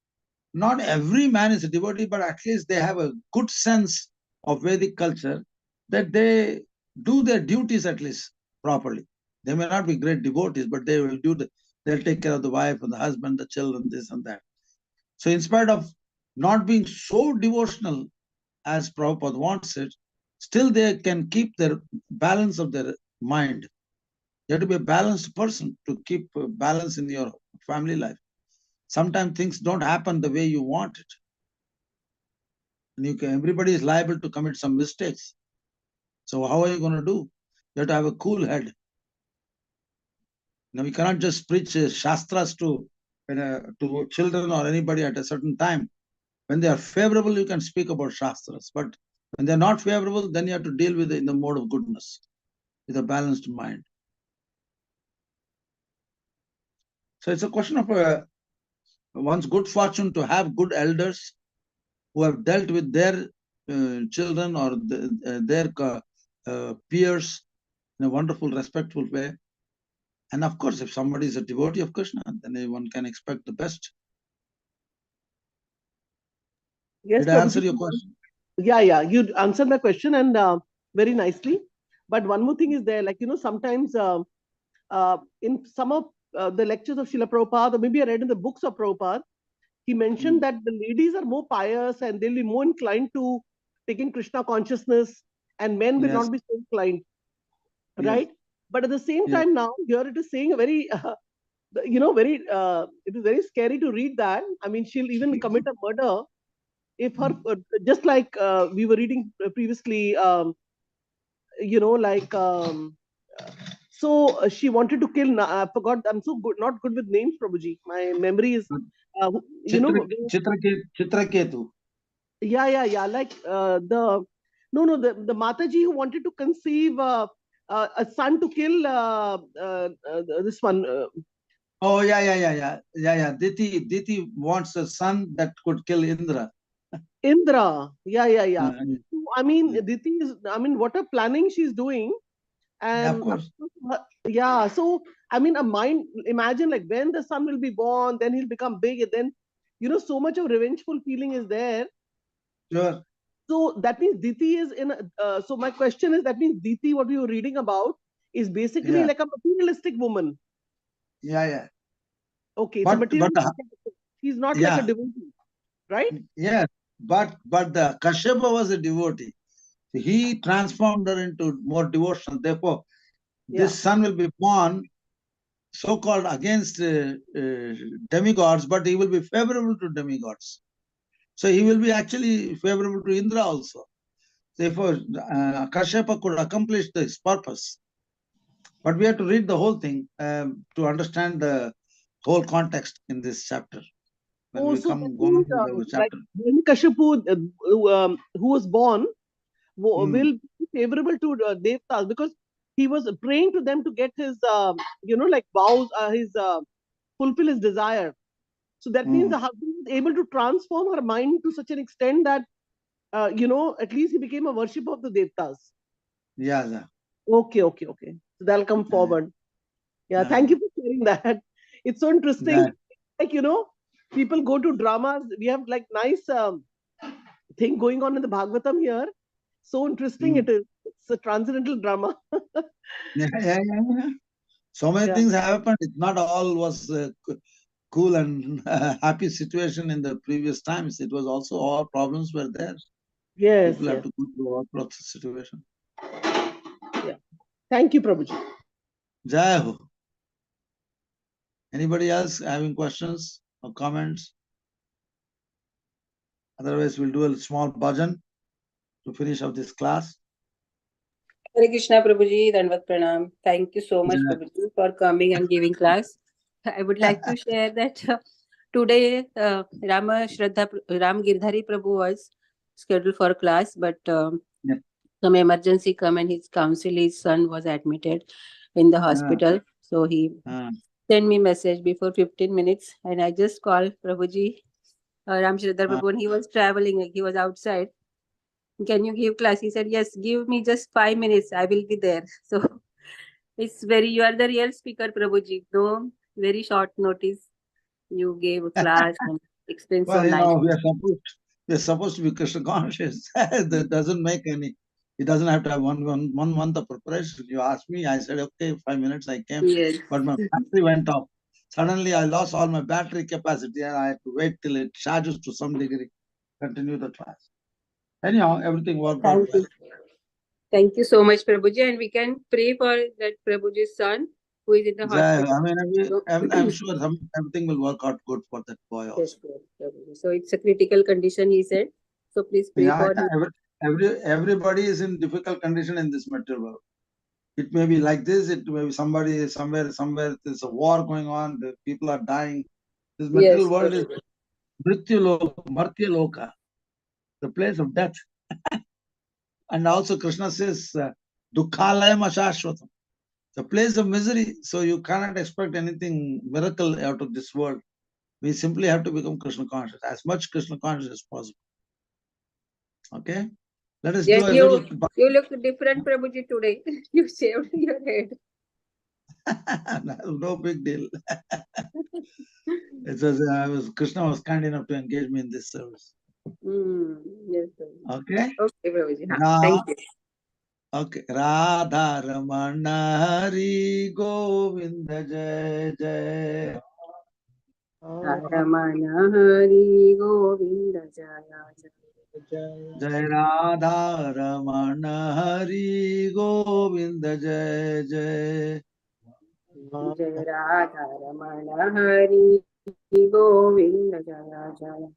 not every man is a devotee, but at least they have a good sense of Vedic culture, that they do their duties at least properly. They may not be great devotees, but they will they'll take care of the wife and the husband, the children, this and that. So in spite of not being so devotional as Prabhupada wants it, still they can keep their balance of their mind. You have to be a balanced person to keep balance in your family life. Sometimes things don't happen the way you want it. And everybody is liable to commit some mistakes. So how are you going to do? You have to have a cool head. Now we cannot just preach shastras to children or anybody at a certain time. When they are favorable, you can speak about shastras. But when they're not favorable, then you have to deal with it in the mode of goodness, with a balanced mind. So it's a question of one's good fortune to have good elders who have dealt with their children or their peers in a wonderful, respectful way. And of course, if somebody is a devotee of Krishna, then one can expect the best. Yes, Did I answer Prabhuji. your question? Yeah, you answered my question, and very nicely. But one more thing is there, like, sometimes in some of the lectures of Srila Prabhupada, or maybe I read in the books of Prabhupada, he mentioned that the ladies are more pious and they'll be more inclined to taking Krishna consciousness, and men will Yes. not be so inclined, Yes. right? But at the same Yes. time, now here it is saying a very, it is very scary to read that. I mean, she'll even commit a murder if her, just like we were reading previously, like, so she wanted to kill, I forgot, I'm so good, not good with names, Prabhuji. My memory is, you know, Chitraketu. yeah, like the Mataji who wanted to conceive a son to kill this one. Oh, yeah. Diti wants a son that could kill Indra. Indra, yeah. Uh, So, I mean, Diti is, I mean, what a planning she's doing. yeah, of And course. yeah, so I mean, a mind, imagine like when the son will be born, then he'll become big, and then, so much of revengeful feeling is there. Sure. So that means Diti is in, so my question is, that means Diti, what we were reading about, is basically Yeah. like a materialistic woman. Yeah. Okay, it's a But materialistic, she's not like a yeah, devotee, right? yeah. But the Kashyapa was a devotee. He transformed her into more devotional. Therefore, Yeah. this son will be born so-called against demigods, but he will be favorable to demigods. So he will be actually favorable to Indra also. Therefore, Kashyapa could accomplish this purpose. But we have to read the whole thing to understand the whole context in this chapter. When we so go that on means, to the chapter. Hiranyakashipu, who was born, will be favorable to Devtas, because he was praying to them to get his, like vows, fulfill his desire. So that means the husband was able to transform her mind to such an extent that, at least he became a worshipper of the Devtas. Yeah. Okay. So that'll come forward. Yeah, thank you for sharing that. It's so interesting. Yeah. Like, people go to dramas. We have like nice thing going on in the Bhagavatam here. So interesting it is. It's a transcendental drama. Yeah. So many things have happened. It's not all was cool and happy situation in the previous times. It was also all problems were there. Yes. People have to go through all sorts of situation. Yeah. Thank you, Prabhuji. Jai Ho. Anybody else having questions or comments? Otherwise, we'll do a small bhajan to finish up this class. Hare Krishna, Prabhuji, Dandavat Pranam. Thank you so much, Yeah. Prabhuji, for coming and giving class. I would like to share that today Ram Girdhari Prabhu was scheduled for class, but some emergency come and his son was admitted in the hospital. So he sent me message before 15 minutes, and I just called Prabhuji, Ram Shraddha Prabhu, and he was traveling, like he was outside. Can you give class? He said, yes, give me just 5 minutes. I will be there. So you are the real speaker, Prabhuji. No, very short notice. You gave a class and explained so nicely. we are supposed to be Krishna conscious. That doesn't make any, it doesn't have to have one month of preparation. You asked me, I said, okay, 5 minutes I came. Yes. But my battery went off. Suddenly I lost all my battery capacity and I had to wait till it charges to some degree, continue the class. Anyhow, everything worked out well. Thank you so much, Prabhuji. And we can pray for that Prabhuji's son who is in the hospital. I'm sure everything will work out good for that boy also. Yes, so it's a critical condition, he said. So please pray for him. Everybody is in difficult condition in this material world. It may be like this, it may be somebody somewhere there's a war going on, the people are dying. This material world is Martya Loka, the place of death. And also Krishna says, Dukkhalayam Ashashvatam, the place of misery. So you cannot expect anything miracle out of this world. We simply have to become Krishna conscious, as much Krishna conscious as possible. Okay? Let us do a little. You look different, Prabhuji, today. You shaved your head. No big deal. Krishna was kind enough to engage me in this service. Yes, sir. Okay? Okay, Prabhuji. Thank you. Okay. Radha Ramana Hari Govinda Jai Jai. Ramana Hari Govinda Jaya Jaya. Jai Radha Ramana Hari Govinda Jai Jai. Jai Radha Ramana Hari Govinda Jaya Jaya.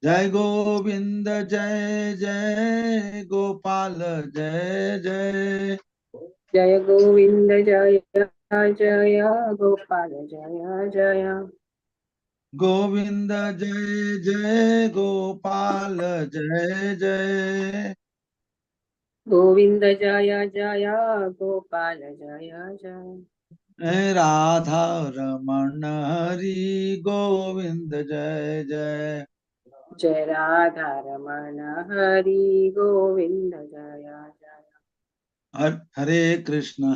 Jai Govinda Jai Jai Gopala Jai Jai. Jaya Govinda Jaya Jaya Gopala Jaya Jaya. Govinda Jai Jai Gopala Jai Jai. Govinda Jaya Jaya Gopala Jaya Jaya. Radha Ramana Hari Govinda Jai Jai. Jai Radha Ramana Hari Govinda Jaya Jaya. Hare Krishna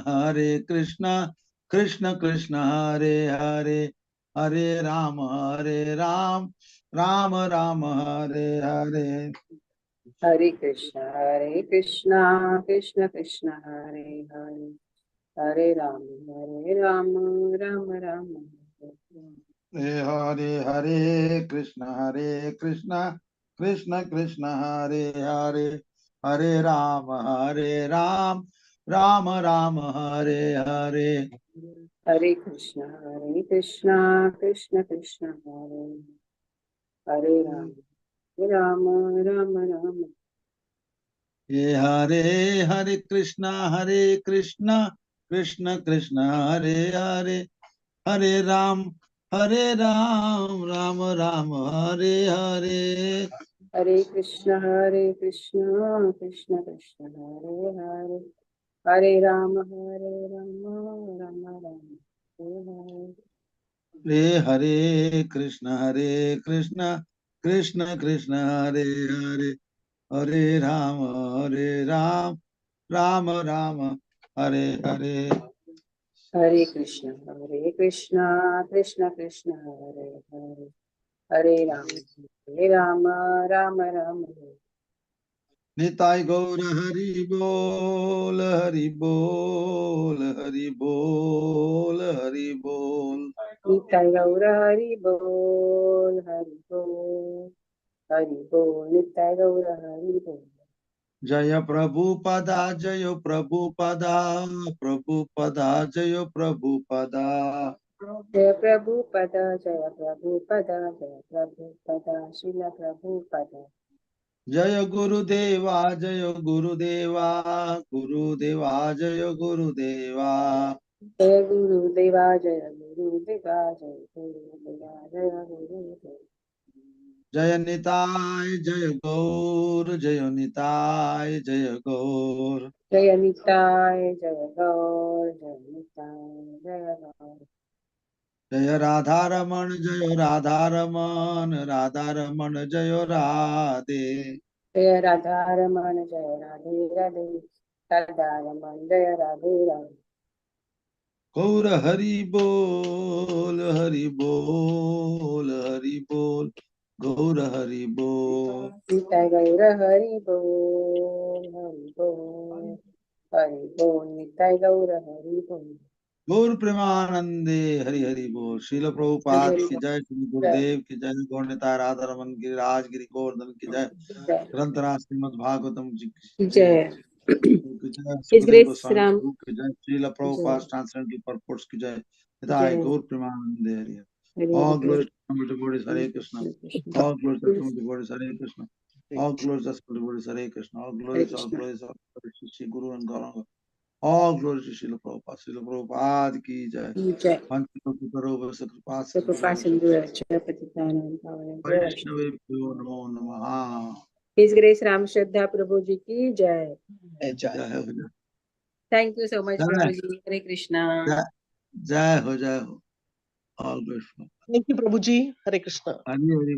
Krishna Krishna Hare Hare, Hare Ram, Rama Rama Hare Hare. Hare Krishna Krishna Krishna Hare Hare, Hare Ram, Rama Rama Hare Hare Krishna Krishna Krishna Hare Hare, Hare Ram, Rama Rama Hare Hare. Hare Krishna, Krishna Krishna, Hare Ram, Rama Rama. Ye Hare Hare Krishna Krishna Krishna Hare Hare, Hare Ram Ram Ram Hare Hare. Hare Krishna Krishna Krishna, Hare Hare, Hare Rama Rama Rama, Hare Hare. Hare Krishna Krishna Krishna Hare Hare, Hare Ram Rama Rama Hare Hare. Hare Krishna Krishna Krishna, Hare Hare, Hare Rama Rama Rama. Nitai Gaura Hari Bol, Hari Bol, Hari Bol, Hari Bol. Nitai Gaura Hari Bol, Hari Bol, Hari Bol, Nitai Gaura Hari Bol. Jaya Prabhupada, Jaya Prabhupada, Prabhupada, Jaya Prabhupada. Jaya Prabhupada, Jaya Prabhupada, Jaya Prabhupada, Srila Prabhupada. Jaya Gurudeva, Jaya Gurudeva, Gurudeva, Jaya Gurudeva. Jaya Gurudeva, Jaya Gurudeva, Jaya Gurudeva, Jaya Gurudeva. Jaya Nitai, Jaya Gaur, Jaya Nitai, Jaya Gaur. Jaya Nitai, Jaya Gaur, Jaya Nitai, Jaya Gaur. Jaya Radharaman, Jaya Radharaman, Radharaman, Jaya Radhe. Jaya Radha Raman, Jaya Radhe Radhe, Radha Raman, Jaya Radhe Radhe. Gaur Hari Bol, Hari Bol, Hari Bol, Gaur Hari Bol. Nitai Gaura Hari Bol, Hari Bol, Hari Bol, Nitai Gaura Hari Bol. Gaur Premanande, Hari Hari Bol. Srila Prabhupada ki jai, Sri Gurudev ki jai, Gaur Nitai Radharaman ki Rajgiri Govardhan ki jai, Grantara Srimad Bhagavatam ji ki Jaya. ki jai, His Sukadeva Grace Goswami Ram. ki jai, Srila Prabhupada's transcendental purports ki jai. Nitai Jaya. Gaur Premanande, Hari Hari. Hari All Hari glory Bol. to the Lord, Hare Krishna. Krishna. All glory to the Lord, Hare Krishna. All glories to the Lord, Hare Krishna. All Hare glories, all Krishna. glories, all glories to Sri Guru and Gauranga. All glories to Srila Prabhupada. Srila Prabhupada ki jai. Jaya. Panchakutaro Sakripa Sakupa Sindhu Sindhura, Chapatitanam, Pavanam, Vaishnavebhyo Namo Namaha. His Grace Ram Shraddha Prabhuji ki Jai. Jai Ho, Thank you so much, Jai Prabhuji. Hare Krishna. Jai Jai Ho, Jai Ho. All glories. Thank you, Prabhuji. Hare Krishna. Hari Hari.